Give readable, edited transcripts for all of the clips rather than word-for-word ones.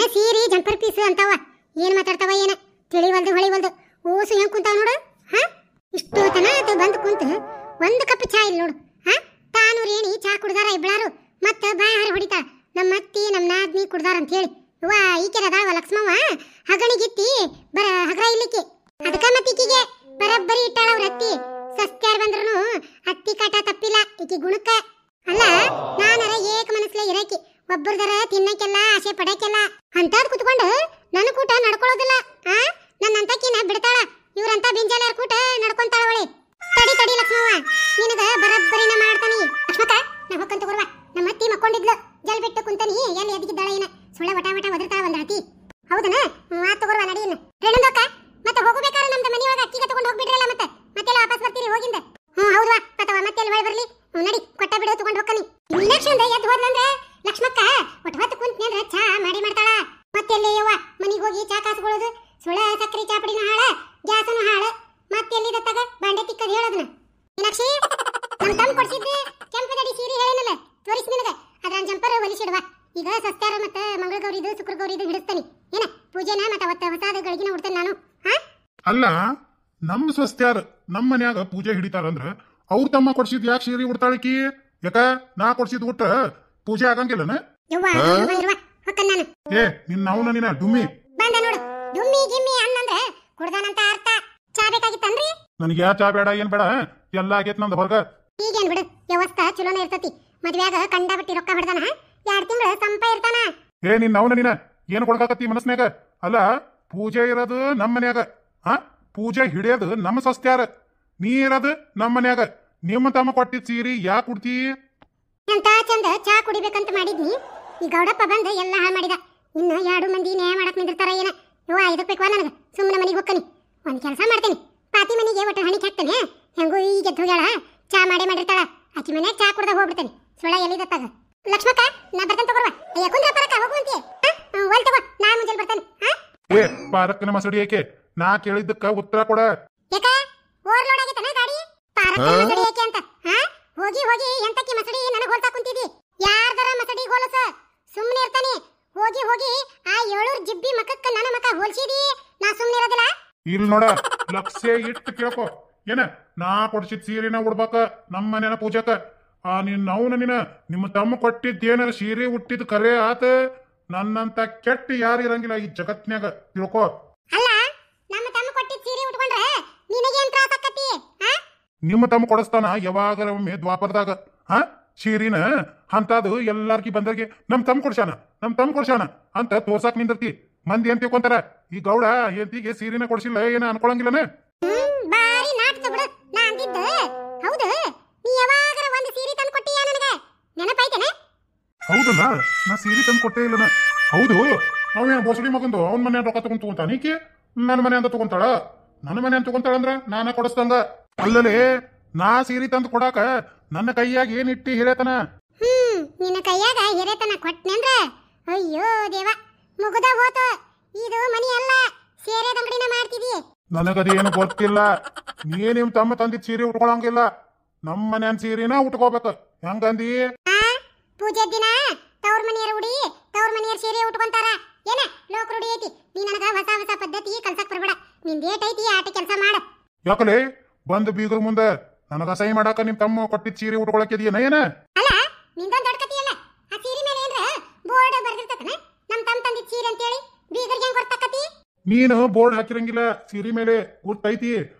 ಏನ ಸೀರೆ jumper piece ಅಂತಾವ ಏನ್ ಮಾತಾಡ್ತಾವ ಏನ ತಿಳಿವಲ್ದು ಹೊಳಿವಲ್ದು ಓಸು ಹೆಂಗ್ ಕುಂತಾವ ನೋಡು. ಹಾ ಇಷ್ಟು ತನ ಬಂದು ಕುಂತ ಒಂದು ಕಪ್ ಚಾ ಇಲ್ಲ ನೋಡು. ಹಾ ತಾನು ರೇಣಿ ಚಾ ಕುಡ್ದಾರ ಇಬ್ಳಾರು ಮತ್ತ ಬಾಯ ಹರ ಹೊಡಿತಾಳ ನಮ್ಮ ಅತ್ತಿ ನಮ್ಮ ನಾದ್ನಿ ಕುಡ್ದಾರ ಅಂತ ಹೇಳಿ. ವಾ ಈಕೆರ ಅದಾಳವ ಲಕ್ಷ್ಮವ್ವ ಹಗಣಿಗಿತ್ತಿ ಬರ ಹಗ್ರ ಇಲ್ಲಿಕ್ಕೆ ಅದಕ್ಕ ಮತ್ತೀಕಿಗೆ ಬರಬ್ಬರಿ ಇಟ್ಟಾಳ ಅವ್ರ ಅತ್ತಿ. ಸಸ್ತ್ಯಾರ್ ಬಂದ್ರೂ ಅತ್ತಿ ಕಾಟ ತಪ್ಪಿಲ್ಲ ಈಕಿ ಗುಣಕ್ಕ. ಅಲ್ಲ ನಾನರ ಏಕ ಮನಸ್ಲೆ ಇರಕಿ ಒಬ್ಬರದರ ತಿನ್ನಕ್ಕೆಲ್ಲ ಆಸೆ ಪಡಕ್ಕೆಲ್ಲ ಅಂತಾದ್ ಕುತ್ಕೊಂಡು ನನ್ನ ಕೂಟ ನಡ್ಕೊಳ್ಳೋದಿಲ್ಲ. ಆ ನನ್ನಂತಕಿನ ಬಿಡ್ತಾಳ ಇವ್ರಂತ ಬಿಂಜಾಲಾರ ಕೂಟ ನಡ್ಕೊಂತಾಳ ಅವಳೆ. ತಡಿ ತಡಿ ಲಕ್ಷ್ಮವ್ವ ನಿನಗ ಬರಬ್ಬರಿನ ಮಾಡ್ತಾನಿ. ಲಕ್ಷ್ಮಕ್ಕ ನಾ ಹೊಕ್ಕಂತ ಬರುವ ನಮ್ಮ ಅತ್ತಿ ಮಕ್ಕೊಂಡಿದ್ಲು ಜಲ್ ಬಿಟ್ಟು ಕುಂತಾನಿ ಎಲ್ಲಿ ಎದಗಿದ್ದಾಳ ಏನ ಸುಳ್ಳ ವಟ ವಟ ಒದರ್ತಾಳ ಒಂದ್ ಅತಿ ಹೌದನ ಮಾತು ತಗೋರ್ವ ನಡಿಯನ್ನ ರೇಣುಂದಕ್ಕ ಮತ್ತೆ ಹೋಗಬೇಕಾದ್ರೆ ನಮ್ದು ಮನೆಯೊಳಗ ಅಕ್ಕಿಗೆ ತಗೊಂಡು ಹೋಗ್ಬಿಡ್ರಲ್ಲ ಮತ್ತೆಲ್ಲ ವಾಪಸ್ ಬರ್ತೀರಿ ಹೋಗಿಂದ. ಹೌದವಾ ಅಥವಾ ಮತ್ತೆ ಎಲ್ಲಿ ಹೊಳೆ ಬರ್ಲಿ ನಡಿ ಕೊಟ್ಟ ಬಿಡು ತಗೊಂಡು ಹೋಗ್ಕನಿ. ಮೀನಾಕ್ಷಿಂದ ಎದ್ದು ಹೋದ್ಲಂದ್ರೆ ಲಕ್ಷ್ಮಕ್ಕ ಒಟ್ಟು ಹೊತ್ತು ಕುಂತ್ನೇಂದ್ರ ಚಾ ಮಾಡ್ತಾಳ. ಮತ್ತೆಲ್ಲಿ ಯವ್ವ ಮನಿಗೆ ಹೋಗಿ ಚಾ ಕಾಸ್ಕೊಳ್ಳೋದು ಸುಳ ಸಕ್ರಿ ಚಾಪಡಿನ ಹಾಳ ಗ್ಯಾಸನು ಹಾಳ ಮತ್ತೆಲ್ಲಿ ದತ್ತಾಗ ಬಾಂಡೆ ತಿಕ್ಕದ್ ಹೇಳೋದನ್ನ. ಮೀನಾಕ್ಷಿ ನಮ್ ತಮ್ಮ ಕೊಡ್ಸಿದ್ದೆ ಕೆಂಪದಡಿ ಸೀರೆ ಹೇಳೇನಲ್ಲ ತೋರಿಸ್ ನಿನಗ ಅದ್ರ ಜಂಪರ್ ಹೊಲಿಸಿಡುವ. ಈಗ ಸಸ್ತ್ಯಾರ ಮತ್ತ ಮಂಗಳ ಗೌರಿದು ಶುಕ್ರ ಗೌರಿದು ಹಿಡಿಸ್ತಾನಿ ಏನ ಪೂಜೆನ ಮತ್ತ ಅವತ್ತ ಹೊಸಾದ ಗಳಿಗಿನ ಉಡ್ತೇನೆ ನಾನು. ಹಾ ಅಲ್ಲ ನಮ್ಮ ಸ್ವಸ್ತ್ಯಾರ ನಮ್ಮ ಮನ್ಯಾಗ ಪೂಜೆ ಹಿಡಿತಾರಂದ್ರ ಅವ್ರ ತಮ್ಮ ಕೊಡ್ಸಿದ್ ಯಾಕೆ ಸೀರೆ ಉಡ್ತಾಳಕಿ? ಯಾಕ ನಾ ಕೊಡ್ಸಿದ್ ಉಟ್ಟ ಪೂಜೆ ಆಗಂಗಿಲ್ಲನ? ಏ ನಿನ್ನ ಅವನ ನಿನ್ನ ಡುಮ್ಮಿ ಬಂದ ನೋಡು ಡುಮ್ಮಿ ಗಿಮ್ಮಿ ಅನ್ನಂದ್ರೆ ಕುಡ್ದಾನಂತ ಅರ್ಥ. ಚಾ ಬೇಕಾಗಿತ್ತನ್ರಿ? ನನಗೆ ಯಾ ಚಾ ಬೇಡ ಏನ್ ಬೇಡ ಎಲ್ಲ ಆಗೇತ್ ನಂದು ಹೊರಗ. ಈಗೇನ್ ಬಿಡು ವ್ಯವಸ್ಥಾ ಚಲೋನ ಇರ್ತತಿ. ಮದ್ವ್ಯಾಗ ಕಂಡ ಬಿಟ್ಟಿ ರೊಕ್ಕ ಬಿಡ್ದಾನ 2 ತಿಂಗಳು ಸಂಪ ಇರ್ತಾನ. ಏ ನಿನ್ನ ಅವನ ನಿನ್ನ ಏನ್ ಕೊಡ್ಕಾಕತ್ತಿ ಮನಸ್ನ್ಯಾಗ? ಅಲ್ಲ ಪೂಜೆ ಇರೋದು ನಮ್ಮ ಮನ್ಯಾಗ, ಹಾ ಪೂಜೆ ಹಿಡಿಯೋದು ನಮ್ಮ ಸ್ವಸ್ತ್ಯಾರ, ನೀ ಇರೋದು ನಮ್ಮ ಮನ್ಯಾಗ. ನಿಮ್ಮ ತಮ್ಮ ಕೊಟ್ಟಿದ್ ಸೀರಿ ಯಾಕೆ ಉಡ್ತಿ? ಎಂತ ಚಂದ ಚಾ ಕುಡಿಬೇಕಂತ ಮಾಡಿದ್ನಿ ಈ ಗೌಡಪ್ಪ ಬಂದ ಎಲ್ಲ ಹಾಳು ಮಾಡಿದ. ಇನ್ನು 2 ಮಂದಿ ನ್ಯಾಯ ಮಾಡಕ್ ನಿಂದಿರ್ತಾರ ಏನ. ಇವ 5 ರೂಪಾಯಿ ನನಗ ಸುಮ್ಮನೆ ಮನೆಗೆ ಹೋಗ್ಕನಿ ಒಂದ್ ಕೆಲಸ ಮಾಡ್ತೇನೆ. ಪಾತಿ ಮನೆಗೆ ಒಟ್ಟು ಹಣಿಕೆ ಹಾಕ್ತೇನೆ. ಹೆಂಗೂ ಈಗ ಹೋಗ್ಯಾಳ ಚಾ ಮಾಡಿರ್ತಾಳ ಆಕಿ ಮನ್ಯಾಗ ಚಾ ಕುಡ್ದ ಹೋಗ್ಬಿಡ್ತೇನೆ. ಸುಳ್ಳ ಎಲ್ಲಿದತ್ತಾಗ ಲಕ್ಷ್ಮಕ್ಕ ನಾ ಬರ್ತೇನೆ ತಗೋರ್ವ. ಕುಂದ್ರ ಪರಕ ಹೋಗುವಂತೆ ಒಲ್ ತಗೋ ನಾ ಮುಂಜಾನೆ ಬರ್ತೇನೆ. ಏ ಪಾರಕ್ಕನ ಮಸಡಿ ಏಕೆ ನಾ ಕೇಳಿದ್ದಕ್ಕ ಉತ್ತರ ಕೊಡ. ಯಾಕ ಓವರ್ಲೋಡ್ ಆಗೈತನ ಗಾಡಿ? ಪಾರಕ್ಕನ ಮಸಡಿ ಏಕೆ ಅಂತ ಹೋಗಿ ಹೋಗಿ ಎಂತಕ್ಕೆ ಮಸಡಿ ನನಗೆ ಹೋಲ್ತಾ ಕುಂತಿದಿ? ಯಾರ್ದರ ಮಸಡಿ ಹೋಲಸ ಸುಮ್ಮನೆ ಇರ್ತಾನೆ. ಹೋಗಿ ಹೋಗಿ ಆ 7 ಜಿಬ್ಬಿ ಮಕಕ್ಕ ನನ್ನ ಮಕ ಹೋಲ್ಸಿದಿ ನಾ ಸುಮ್ಮನೆ ಇರೋದಿಲ್ಲ. ಇಲ್ಲಿ ನೋಡ ಲಕ್ಷ್ಯ ಇಟ್ಟು ಕೇಳ್ಕೊ ಏನ ನಾ ಕೊಡ್ಸಿದ್ ಸೀರೆನ ಉಡ್ಬೇಕ ನಮ್ಮ ಮನೇನ ಪೂಜಾಕ. ನಿನ್ನ ಅವನ ನಿನ್ನ ನಿಮ್ಮ ತಮ್ಮ ಕೊಟ್ಟಿದ್ದೇನಾರ ಸೀರೆ ಹುಟ್ಟಿದ್ ಕರೆ ಆತ. ನನ್ನಂತ ಕೆಟ್ಟ ಯಾರು ಇರಂಗಿಲ್ಲ ಈ ಜಗತ್ನ್ಯಾಗ ತಿಳ್ಕೊ. ಅಲ್ಲ ನಮ್ಮ ತಮ್ಮ ಕೊಟ್ಟಿದ್ ಸೀರೆ ಉಟ್ಕೊಂಡ್ರೆ ನಿನಗೇನ್ ತ್ರಾಸ ಆಕತಿ? ನಿಮ್ಮ ತಮ್ಮ ಕೊಡಸ್ತಾನ ಯಾವಾಗರ ಒಮ್ಮೆ ದ್ವಾಪರದಾಗ ಸೀರಿನ ಅಂತದು ಎಲ್ಲಾರ್ಗಿ ಬಂದರ್ಗಿ ನಮ್ ತಮ್ಮ ಕೊಡ್ಸಾನ ಅಂತ ತೋರ್ಸಾಕ್ ನಿಂದಿರ್ತಿ. ಮಂದಿ ಏನ್ ತಿಳ್ಕೊಂತಾರ ಈ ಗೌಡ ಎಂತಿಗೆ ಸೀರಿನ ಕೊಡ್ಸಿಲ್ಲ ಏನ ಅನ್ಕೊಳಂಗಿಲ್ಲನ? ಬಾರಿ ನಾಟಕ ಬಿಡು. ನಾ ಅಂದಿದ್ದ ಹೌದು ನೀ ಯಾವಾಗರ ಒಂದು ಸೀರೆ ತಂದು ಕೊಟ್ಟಿಯಾ ನನಗ ನೆನಪೈತೇನೆ? ಹೌದಲ್ಲ ನಾ ಸೀರೆ ತಂದು ಕೊಟ್ಟೇ ಇಲ್ಲನ. ಹೌದು ಅವೇನ್ ಬೋಸಡಿ ಮಗಂದು ಅವನ ಮನೆ ರೊಕ್ಕ ತಗೊಂತಾನ ಈಕೆ ನನ್ನ ಮನೆ ಅಂತ ತಗೊಂತಾಳ. ನನ್ನ ಮನೆ ಅಂತ ತಗೊಂತಾಳಂದ್ರ ನಾನ ಕೊಡಸ್ತಂಗ. ಅಲ್ಲಲೇ ನಾ ಸೀರೆ ತಂದು ಕೊಡಾಕ ನನ್ನ ಕೈಯಾಗ ಏನ್ ಇಟ್ಟಿ ಹಿರೇತನ? ನಿನ್ನ ಕೈಯಾಗ ಹಿರೇತನ ಕೊಟ್ನೆಂದ್ರ ಅಯ್ಯೋ ದೇವ ಮುಗುದ ಹೋತು. ಇದು ಮನಿ ಅಲ್ಲ ಸೇರೆ ಅಂಗಡಿನ ಮಾಡ್ತಿದಿ. ನನಗದೇನು ಗೊತ್ತಿಲ್ಲ. ನೀ ನಿಮ್ ತಮ್ಮ ತಂದಿದ್ ಸೀರೆ ಉಟ್ಕೊಳಂಗಿಲ್ಲ. ನಮ್ಮ ಮನೆಯನ್ ಸೀರೆನ ಉಟ್ಕೋಬೇಕು. ಹೆಂಗಂದಿ? ಪೂಜೆ ದಿನ ತವ್ರ ಮನೆಯರ ಉಡಿ ತವ್ರ ಮನೆಯರ ಸೀರೆ ಉಟ್ಕೊಂತಾರ ಏನ ಲೋಕ ರೂಢಿ ಐತಿ. ನೀ ನನಗ ಹೊಸ ಹೊಸ ಪದ್ಧತಿ ಕಲ್ಸಕ್ ಬರ್ಬೇಡ. ನಿಂದ ಏಟೈತಿ ಆಟ ಕೆಲಸ ಮಾಡ. ಯಾಕಲೆ ಬಂದು ಬೀಗ್ರ ಮುಂದೆ ನನಗ ಸಹಿ ಮಾಡಾಕ ನಿಮ್ ತಮ್ಮ ಕೊಟ್ಟಿದ್ ಸೀರೆ ಉಟ್ಕೊಳಕಿದೀಯನ ಏನ? ಅಲ್ಲ ನಿಂದೊಂದ್ ದೊಡ್ಡ ಕತಿ ಅಲ್ಲ. ಆ ಸೀರೆ ಮೇಲೆ ಏನ್ರ ಬೋರ್ಡ್ ಬರ್ದಿರ್ತತನ ನಮ್ ತಮ್ಮ ತಂದಿದ್ ಸೀರೆ ಅಂತ ಹೇಳಿ ಬೀಗರಿಗೆ ಹೆಂಗ್ ಗೊತ್ತಾಕತಿ? ನೀನು ಬೋರ್ಡ್ ಹಾಕಿರಂಗಿಲ್ಲ ಸೀರೆ ಮೇಲೆ ಗುರ್ತೈತಿ.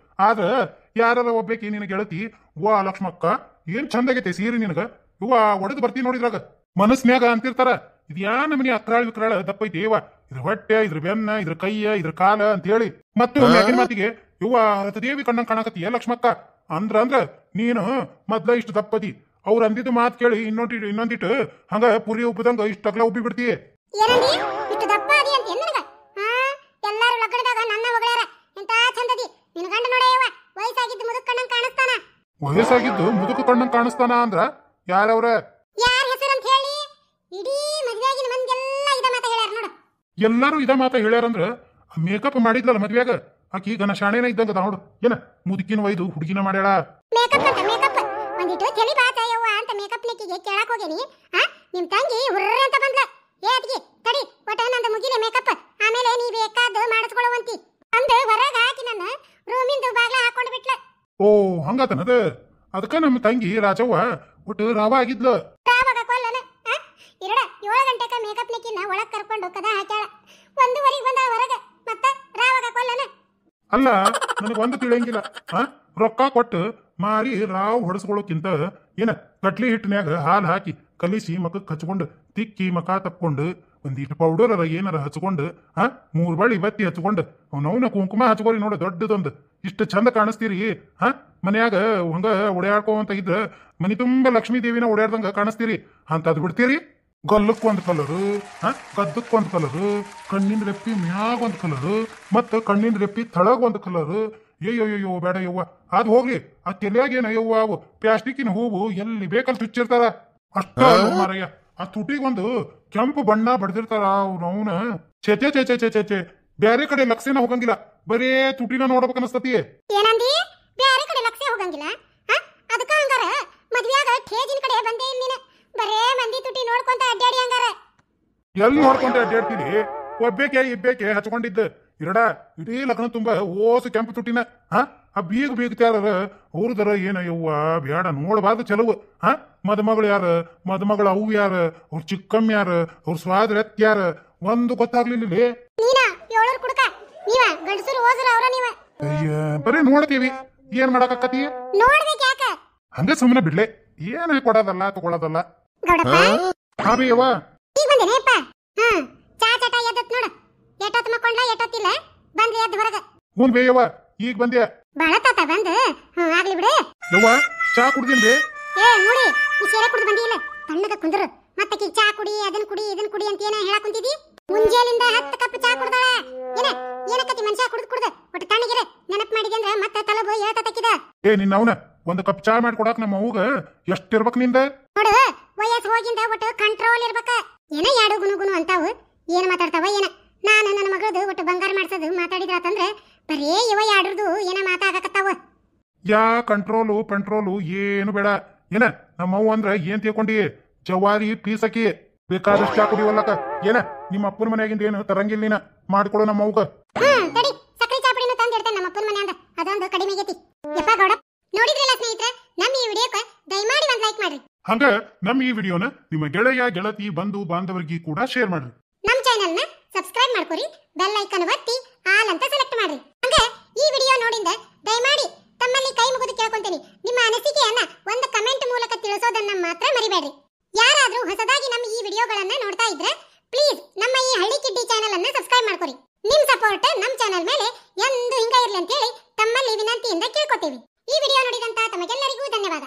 ಆದ್ರ ಯಾರ ಒಬ್ಬೇಕಿ ನಿನಗೆ ಗೆಳತಿ ವಾ ಲಕ್ಷ್ಮಕ್ಕ ಏನ್ ಚಂದಾಗೈತೆ ಸೀರೆ ನಿನಗ ಇವ ಒಡೆದು ಬರ್ತೀನಿ ನೋಡಿದ್ರಾಗ ಮನಸ್ನ್ಯಾಗ ಅಂತಿರ್ತಾರ ಇದ್ಯಾ ನಮನಿ ಅಕ್ರಾಳ ವಿಕ್ರಾಳ ದಪ್ಪೈತಿ ಇವ ಇದ್ರ ಹೊಟ್ಟೆ ಇದ್ರ ಬೆನ್ನ ಇದ್ರ ಕೈಯ ಇದ್ರ ಕಾಲ ಅಂತ ಹೇಳಿ ಮತ್ತೆ ಮ್ಯಾಗಿನ ಮಾತಿಗೆ ಇವ ರಥದೇವಿ ಕಣ್ಣಂಗ್ ಕಾಣಕತ್ತೀಯ ಲಕ್ಷ್ಮಕ್ಕ ಅಂದ್ರ ನೀನು ಮೊದ್ಲ ಇಷ್ಟು ದಪ್ಪದಿ. ಅವ್ರು ಅಂದಿದ್ದು ಮಾತು ಕೇಳಿ ಇನ್ನೊಂದಿಟ್ಟು ಹಂಗ ಪುರಿ ಉಬ್ಬದಂಗ ಇಷ್ಟ ಅಗ್ಲ ಉಬ್ಬಿ ಬಿಡ್ತಿ. ಇಷ್ಟು ದಪ್ಪ ಅದಿ ಅಂತ ನನಗ ಎಲ್ಲಾರು ಲಗ್ನದಾಗ ನನ್ನ ಹೊಗಳಾರ ಎಂತ ಚಂದದಿ. ನಿನ್ನ ಗಂಡ ನೋಡಯ್ಯವ ವಯಸ್ಸಾಗಿದ್ದು ಮುದುಕ ಕಣ್ಣಂಗ್ ಕಾಣಿಸ್ತಾನ. ವಯಸ್ಸಾಗಿದ್ದು ಮುದುಕ ಕಣ್ಣಂಗ್ ಕಾಣಿಸ್ತಾನ ಅಂದ್ರ ಯಾರವ್ರ? ಯಾರ ಹೆಸರಂತ ಹೇಳಿ ಇಡೀ ಮದ್ವೆಯಾಗಿನ ಮಂದಿಯೆಲ್ಲ ಇದ ಮಾತ ಹೇಳ್ಯಾರ ನೋಡು. ಎಲ್ಲಾರು ಇದ ಮಾತ ಹೇಳ್ಯಾರಂದ್ರ ಮೇಕಪ್ ಮಾಡಿದ್ಲಲ್ಲ ಮದ್ವೆಯಾಗ ಆಕಿ ಗನ ಶಾಣೆನ ಇದ್ದಂಗ ನೋಡು. ಏನ ಮುದುಕಿನ ಒಯ್ದು ಹುಡುಗಿನ ಮಾಡ್ಯಾಳ. ಮೇಕಪ್ ಒಂದಿಟ್ಟು ತಲಿ ಬಾತ ಯವ್ವ ಅಂತ ಮೇಕಪ್ ಲೆಕ್ಕಿಗೆ ಕೇಳಕ್ ಹೋಗೇನಿ. ನಿಮ್ ತಂಗಿ ಹುರ್ರ ಅಂತ ಬಂದ್ಲ. ಏ ಅದ್ಗಿ ತಡಿ ಒಟ್ಟ ನಂದು ಮುಗಿಲೆ ಹಂಗತನದ ಅದಕ್ಕ ನಮ್ಮ ತಂಗಿ ರಾಜವ್ವ ಒಟ್ಟು ರಾವ ಆಗಿದ್ಲು. ರಾವಾಗ ಕೊಲ್ಲನ ಇರಡ 7 ಗಂಟೆಕ ಮೇಕಪ್ ನಿಕ್ಕಿನ ಒಳಗ್ ಕರ್ಕೊಂಡು ಕದ ಹಾಕ್ಯಾಳ. 1:15 ಬಂದ ಹೊರಗೆ ಮತ್ತ ರಾವಾಗ ಕೊಲ್ಲನ. ಅಲ್ಲ ನನಗೊಂದು ತಿಳಿಯಂಗಿಲ್ಲ. ರೊಕ್ಕ ಕೊಟ್ಟು ಮಾರಿ ರಾವ್ ಹೊಡೆಸ್ಕೊಳ್ಳೋಕ್ಕಿಂತ ಏನ ಕಟ್ಲಿ ಹಿಟ್ಟಿನ್ಯಾಗ ಹಾಲು ಹಾಕಿ ಕಲಿಸಿ ಮಕ್ಕಕ್ಕೆ ಹಚ್ಕೊಂಡು ತಿಕ್ಕಿ ಮಕ ತಪ್ಕೊಂಡು ಒಂದಿಟ್ಟು ಪೌಡರ್ ಏನಾರ ಹಚ್ಕೊಂಡು 3 ಬಳಿ ಬತ್ತಿ ಹಚ್ಕೊಂಡು ಅವನವನ ಕುಂಕುಮ ಹಚ್ಕೋರಿ ನೋಡ ದೊಡ್ಡದೊಂದು ಇಷ್ಟು ಚಂದ ಕಾಣಿಸ್ತೀರಿ. ಮನ್ಯಾಗ ಹಂಗ ಓಡಾಡ್ಕೊಂತ ಇದ್ರ ಮನಿ ತುಂಬ ಲಕ್ಷ್ಮೀ ದೇವಿನ ಓಡಾಡ್ದಂಗ ಕಾಣಿಸ್ತೀರಿ ಅಂತದ್ ಬಿಡ್ತೀರಿ. ಗಲ್ಲಕ್ಕೊಂದು ಕಲರು, ಗದ್ದಕ್ಕೊಂದು ಕಲರು, ಕಣ್ಣಿನ ರೆಪ್ಪಿ ಮ್ಯಾಗ ಒಂದು ಕಲರು, ಮತ್ತ ಕಣ್ಣಿನ ರೆಪ್ಪಿ ತಳಗ ಒಂದು ಕಲರು. ಅಯ್ಯೋ ಬೇಡ ಯವ್ವ, ಅದ್ ಹೋಗ್ಲಿ. ಆ ತೆಲಿಯಾಗೇನ ಯವ್ವ ಅವು ಪ್ಲಾಸ್ಟಿಕ್ಕಿನ ಹೂವು ಎಲ್ಲಿ ಬೇಕಲ್ಲಿ ಚುಚ್ಚಿರ್ತಾರ. ಅಷ್ಟ ಮಾರಯ್ಯ, ಆ ತುಟಿಗೊಂದು ಕೆಂಪು ಬಣ್ಣ ಬಡ್ದಿರ್ತಾರ ಅವ್ನ ಚೇಚೆ ಚೇಚೆ ಚೇಚೆ ಚೇ. ಬ್ಯಾರೆ ಕಡೆ ಲಕ್ಷ್ಯನ ಹೋಗಂಗಿಲ್ಲ, ಬರೇ ತುಟಿನ ನೋಡ್ಬೇಕು ಅನಸ್ತತಿ. ಏನಂದಿ? ಬ್ಯಾರೆ ಕಡೆ ಲಕ್ಷ್ಯ ಹೋಗಂಗಿಲ್ಲ? ಅದಕ್ಕ ಹಂಗಾರ ಮದ್ವ್ಯಾಗ ಠೇಜಿನ ಕಡೆ ಬಂದೇ ಇಲ್ಲ ನೀನು. ಬರೇ ಮಂದಿ ತುಟಿ ನೋಡ್ಕೊಂತ ಅಡ್ಡಾಡಿ ಹಂಗಾರ. ಎಲ್ಲಿ ನೋಡ್ಕೊಂತ ಅಡ್ಡಾಡ್ತೀರಿ? ಒಬ್ಬೇಕೆ ಇಬ್ಬೇಕೆ ಹಚ್ಕೊಂಡಿದ್ದ ಇರಡ ಇಡೀ ಲಗ್ನ ತುಂಬ ಓಸು ಕೆಂಪು ತುಟಿನ. ಆ ಬೀಗ್ತಾರ ಅವ್ರದರ ಏನ ಯವ್ವ ಬ್ಯಾಡ ನೋಡಬಾರ್ದು ಚೆಲವು. ಮದುಮಗಳು ಯಾರ, ಮದುಮಗಳ ಅವು ಯಾರ, ಅವ್ರ ಚಿಕ್ಕಮ್ಮ ಯಾರ, ಅವ್ರ ಸ್ವಾದ ಎತ್ ಯಾರ ಒಂದು ಗೊತ್ತಾಗ್ಲಿಲ್ಲ. ನೀನ ಏಳೂರ್ ಕುಡ್ಕ ನೀವ ಗಂಡಸರು ಹೋದ್ರ ಅವ್ರ ನೀವ. ಅಯ್ಯ ಬರೀ ನೋಡ್ತೀವಿ, ಏನ್ ಮಾಡಕತ್ತಿ? ನೋಡ್ಬೇಕು ಯಾಕ? ಹಂಗ ಸುಮ್ಮನೆ ಬಿಡ್ಲೆ, ಏನ ಕೊಡೋದಲ್ಲ ತಗೊಳೋದಲ್ಲ. ಗೌಡಪ್ಪ ಹಾಬಿಯವ್ವ ಈಗ ಬಂದೇನೇಪ್ಪ? ಚಾ ಚಟ ಎದ್ದತ್ ನೋಡ. ಎಟ್ಟೊತ್ ಮಕ್ಕೊಂಡ ಎಟ್ಟೊತ್ತಿಲ್ಲ ಬಂದ್ರಿ ಎದ್ದು ಹೊರಗ. ಹ್ಞೂ ಬೇಯವ್ವ ಈಗ ಬಂದ್ಯಾ? ಬಾಳ ತಾತ ಬಂದ. ಆಗ್ಲಿ ಬಿಡು ಯವ್ವ ಚಾ ಕುಡ್ದಿನ್ರಿ. ನೋಡಿ ಈ ಸೀರೆ ಕುಡ್ದು ಬಂದಿಲ್ಲ. ತಣ್ಣಗ ಕುಂದ್ರು ಮತ್ತಕಿ ಚಾ ಕುಡಿ ಅದನ್ ಕುಡಿ ಇದನ್ ಕುಡಿ ಅಂತ ಏನ ಹೇಳಕ್ ಕುಂತಿದಿ? ಮುಂಜಾಲಿಂದ 10 ಕಪ್ ಚಾ ಕುಡ್ದಾಳ. ಏನಕತಿ ಮನುಷ್ಯ ಕುಡ್ದು ಒಟ್ಟು ತಣ್ಣಗಿರ ನೆನಪ್ ಮಾಡಿದೆ ಅಂದ್ರ ಮತ್ತೆ ತಲಬು ಹೇಳ್ತಕ್ಕಿದ. ನಿನ್ನವನ ಒಂದು ಕಪ್ ಚಾ ಮಾಡಿ ಕೊಡಾಕ ನಮ್ಮ ಅವ್ಗ ಎಷ್ಟಿರ್ಬೇಕು ನಿಂದ? ನೋಡು ವಯಸ್ಸು ಹೋಗಿಂದ ಒಟ್ಟು ಕಂಟ್ರೋಲ್ ಇರ್ಬೇಕ. ಏನ ಯಾಡು ಗುನುಗುನು ಅಂತಾವು ಏನ್ ಮಾತಾಡ್ತಾವ ಏನ? ನಾನು ನನ್ನ ಮಗಳದು ಒಟ್ಟು ಬಂಗಾರ ಮಾಡ್ಸೋದು ಮಾತಾಡಿದ್ರಾತಂದ್ರೆ ಬರೇ ಇವ ಯಾಡ್ರದು ಏನ ಮಾತಾಗಕತ್ತಾವ. ಯಾ ಕಂಟ್ರೋಲು ಪಂಟ್ರೋಲು ಏನು ಬೇಡ. ಏನ ನಮ್ಮವ್ವ ಅಂದ್ರ ಏನ್ ತಿಳ್ಕೊಂಡಿ? ಜವಾರಿ ಪೀಸಕಿ ಬೇಕಾದಷ್ಟು ಚಾ ಕುಡಿವಲ್ಲಕ. ಏನ ನಿಮ್ಮ ಅಪ್ಪನ ಮನೆಯಾಗಿಂದ ಏನು ತರಂಗಿಲ್ಲ ನೀನ ಮಾಡ್ಕೊಡು ನಮ್ಮ ಅವ್ಗ. ತಡಿ ಸಕ್ರಿ ಚಾಪಡಿನ ತಂದು ಇಡ್ತೇನೆ ನಮ್ಮ ಅಪ್ಪನ ಮನೆಯಿಂದ. ಅದೊಂದು ಕಡಿಮೆ ಆಗೈತಿ. ಯಪ್ಪ ಗೌಡ ನೋಡಿದ್ರಲ್ಲ ಸ್ನೇಹಿತರೆ, ನಮ್ಮ ಈ ವಿಡಿಯೋಕ್ಕೆ ದಯಮಾಡಿ ಒಂದು ಲೈಕ್ ಮಾಡ್ರಿ. ಹಂಗ ನಮ್ಮ ಈ ವಿಡಿಯೋನ ನಿಮ್ಮ ಗೆಳೆಯ ಗೆಳತಿ ಬಂಧು ಬಾಂಧವರಿಗೆ ಕೂಡ ಶೇರ್ ಮಾಡ್ರಿ. ನಮ್ಮ ಚಾನೆಲ್ ನ ಸಬ್ಸ್ಕ್ರೈಬ್ ಮಾಡ್ಕೊರಿ, ಬೆಲ್ ಐಕಾನ್ ಒತ್ತಿ ಆಲ್ ಅಂತ ಸೆಲೆಕ್ಟ್ ಮಾಡ್ರಿ. ಹಂಗ ಈ ವಿಡಿಯೋ ನೋಡಿಂದ ದಯಮಾಡಿ ತಮ್ಮಲ್ಲಿ ಕೈ ಮುಗಿದು ಕೇಳ್ಕೊಂತೀನಿ, ನಿಮ್ಮ ಅನಿಸಿಕೆಯನ್ನ ಒಂದು ಕಮೆಂಟ್ ಮೂಲಕ ತಿಳಿಸೋದನ್ನ ಮಾತ್ರ ಮರಿಬೇಡ್ರಿ. ಯಾರಾದ್ರೂ ಹೊಸದಾಗಿ ನಮ್ಮ ಈ ವಿಡಿಯೋಗಳನ್ನ ನೋಡ್ತಾ ಇದ್ರೆ ಪ್ಲೀಸ್ ನಮ್ಮ ಈ ಹಳ್ಳಿ ಕಿಡ್ಡಿ ಚಾನೆಲ್ ಅನ್ನ ಸಬ್ಸ್ಕ್ರೈಬ್ ಮಾಡ್ಕೊರಿ. ನಿಮ್ ಸಪೋರ್ಟ್ ನಮ್ಮ ಚಾನೆಲ್ ಮೇಲೆ ಎಂದು ಹಿಂಗ ಇರ್ಲಿ ಅಂತ ಹೇಳಿ ತಮ್ಮಲ್ಲಿ ವಿನಂತಿಯಿಂದ ಕೇಳ್ಕೊತೀವಿ. ಈ ವಿಡಿಯೋ ನೋಡಿದಂತ ತಮಗೆಲ್ಲರಿಗೂ ಧನ್ಯವಾದ.